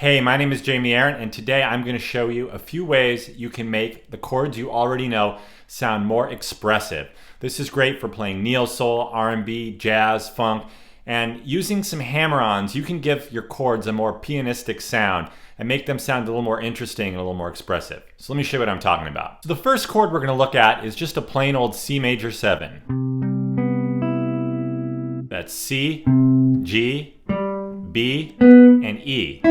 Hey, my name is Jamie Aaron, and today I'm going to show you a few ways you can make the chords you already know sound more expressive. This is great for playing neo-soul, R&B, jazz, funk, and using some hammer-ons, you can give your chords a more pianistic sound and make them sound a little more interesting and a little more expressive. So let me show you what I'm talking about. So the first chord we're going to look at is just a plain old C major 7. That's C, G, B, and E.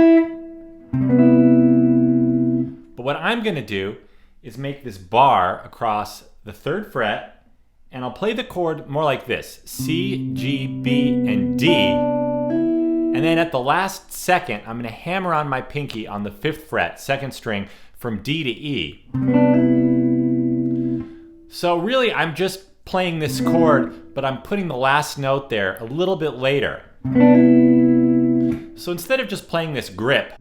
But what I'm going to do is make this bar across the 3rd fret, and I'll play the chord more like this: C, G, B, and D. And then at the last second, I'm going to hammer on my pinky on the 5th fret, 2nd string, from D to E. So really, I'm just playing this chord, but I'm putting the last note there a little bit later. So instead of just playing this grip,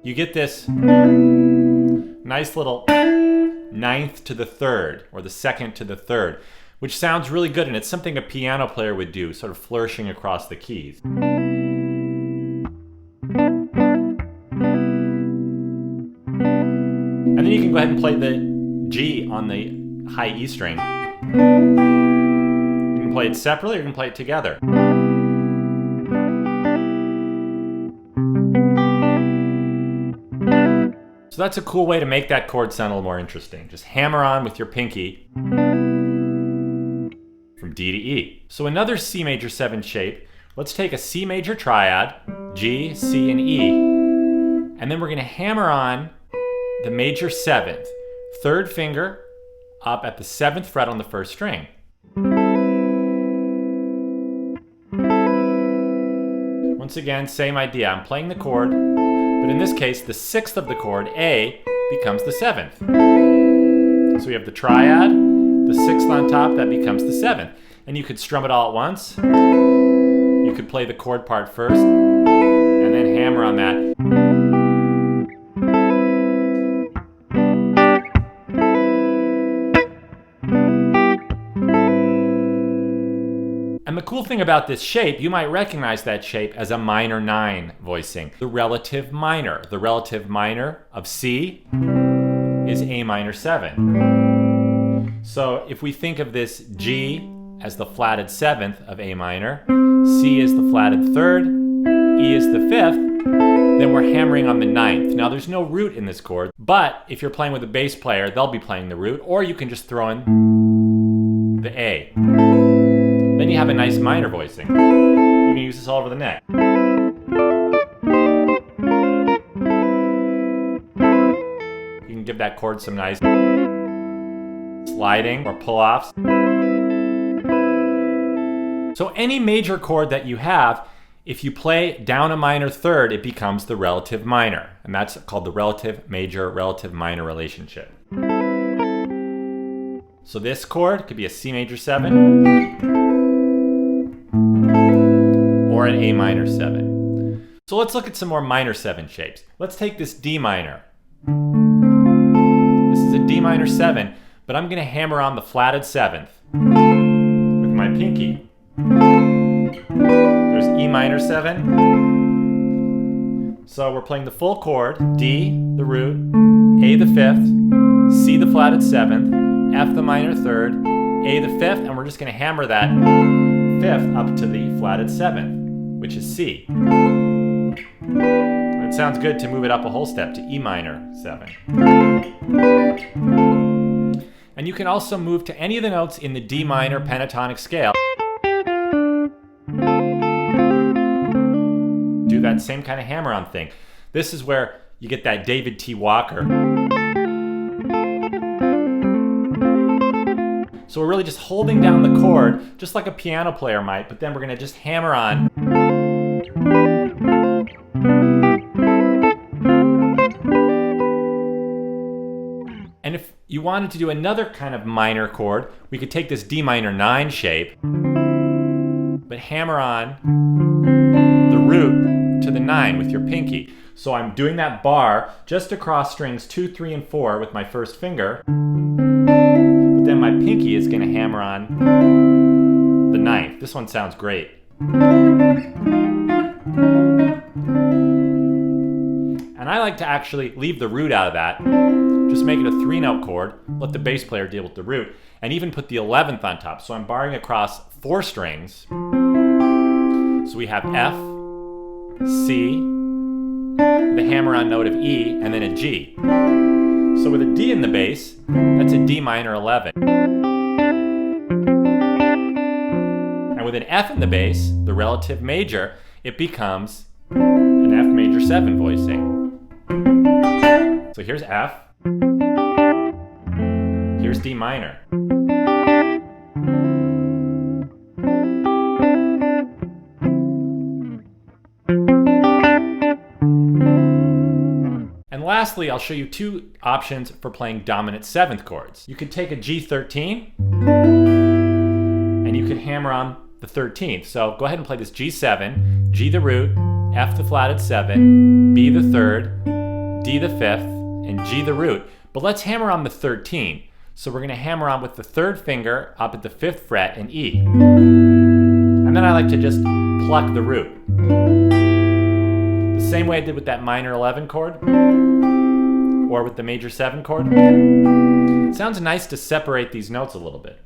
you get this nice little 9th to the 3rd, or the 2nd to the 3rd, which sounds really good, and it's something a piano player would do, sort of flourishing across the keys. And then you can go ahead and play the G on the high E string. You can play it separately, or you can play it together. So that's a cool way to make that chord sound a little more interesting. Just hammer on with your pinky from D to E. So another C major 7 shape, let's take a C major triad, G, C, and E, and then we're going to hammer on the major 7th, 3rd finger up at the 7th fret on the 1st string. Once again, same idea. I'm playing the chord, but in this case, the 6th of the chord, A, becomes the 7th. So we have the triad, the 6th on top, that becomes the 7th. And you could strum it all at once. You could play the chord part first, and then hammer on that. And the cool thing about this shape, you might recognize that shape as a minor 9 voicing. The relative minor. The relative minor of C is A minor 7. So if we think of this G as the flatted 7th of A minor, C is the flatted 3rd, E is the 5th, then we're hammering on the 9th. Now there's no root in this chord, but if you're playing with a bass player, they'll be playing the root, or you can just throw in the A. Then you have a nice minor voicing. You can use this all over the neck. You can give that chord some nice sliding or pull-offs. So any major chord that you have, if you play down a minor 3rd, it becomes the relative minor. And that's called the relative major, relative minor relationship. So this chord could be a C major 7. Or an A minor 7. So let's look at some more minor 7 shapes. Let's take this D minor. This is a D minor 7, but I'm going to hammer on the flatted 7th with my pinky. There's E minor 7. So we're playing the full chord, D, the root, A the 5th, C the flatted 7th, F the minor 3rd, A the 5th, and we're just going to hammer that 5th up to the flatted 7th, which is C. It sounds good to move it up a whole step to E minor 7. And you can also move to any of the notes in the D minor pentatonic scale. Do that same kind of hammer-on thing. This is where you get that David T. Walker. So we're really just holding down the chord, just like a piano player might, but then we're going to just hammer on. And if you wanted to do another kind of minor chord, we could take this D minor 9 shape, but hammer on the root to the 9 with your pinky. So I'm doing that bar just across strings 2, 3, and 4 with my 1st finger. Then my pinky is going to hammer on the 9th. This one sounds great. And I like to actually leave the root out of that. Just make it a 3-note chord, let the bass player deal with the root, and even put the 11th on top. So I'm barring across 4 strings. So we have F, C, the hammer-on note of E, and then a G. So with a D in the bass, that's a D minor 11. And with an F in the bass, the relative major, it becomes an F major 7 voicing. So here's F, here's D minor. And lastly, I'll show you 2 options for playing dominant 7th chords. You could take a G13 and you could hammer on the 13th. So go ahead and play this G7, G the root, F the flatted 7, B the 3rd, D the 5th, and G the root. But let's hammer on the 13. So we're going to hammer on with the 3rd finger up at the 5th fret in E. And then I like to just pluck the root. The same way I did with that minor 11 chord, or with the major 7 chord. It sounds nice to separate these notes a little bit.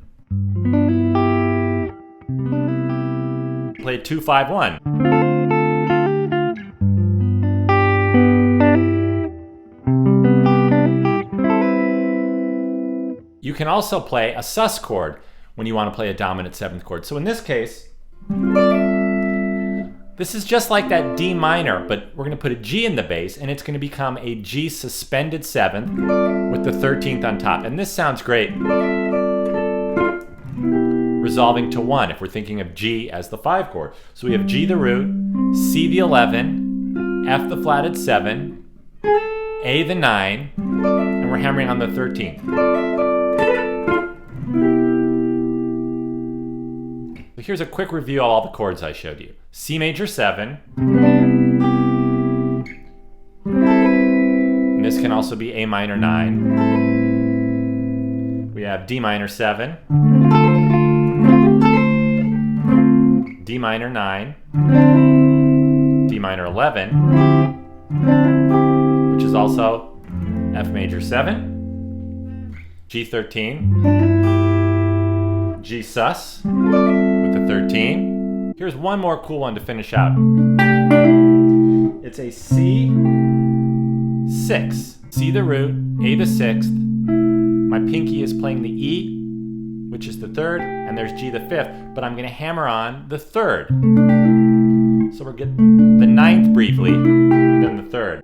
Play 2-5-1. You can also play a sus chord when you want to play a dominant 7th chord. So in this case, this is just like that D minor, but we're going to put a G in the bass, and it's going to become a G suspended 7th with the 13th on top. And this sounds great, resolving to 1 if we're thinking of G as the 5 chord. So we have G the root, C the 11, F the flatted 7, A the 9, and we're hammering on the 13th. So here's a quick review of all the chords I showed you. C major 7. And this can also be A minor 9. We have D minor 7. D minor 9. D minor 11. Which is also F major 7. G13. G sus with the 13. Here's one more cool one to finish out. It's a C6. C the root, A the 6th. My pinky is playing the E, which is the 3rd, and there's G the 5th, but I'm going to hammer on the 3rd. So we're getting the 9th briefly, and then the 3rd.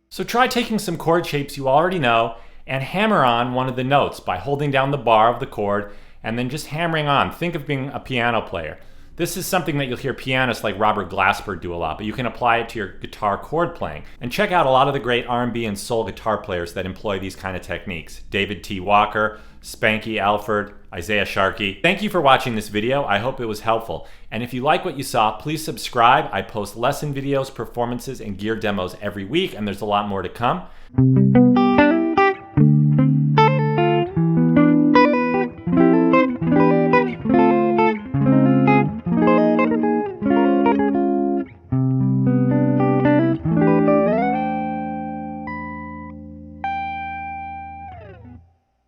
So try taking some chord shapes you already know and hammer on one of the notes by holding down the bar of the chord and then just hammering on. Think of being a piano player. This is something that you'll hear pianists like Robert Glasper do a lot, but you can apply it to your guitar chord playing. And check out a lot of the great R&B and soul guitar players that employ these kind of techniques. David T. Walker, Spanky Alford, Isaiah Sharkey. Thank you for watching this video. I hope it was helpful. And if you like what you saw, please subscribe. I post lesson videos, performances, and gear demos every week, and there's a lot more to come.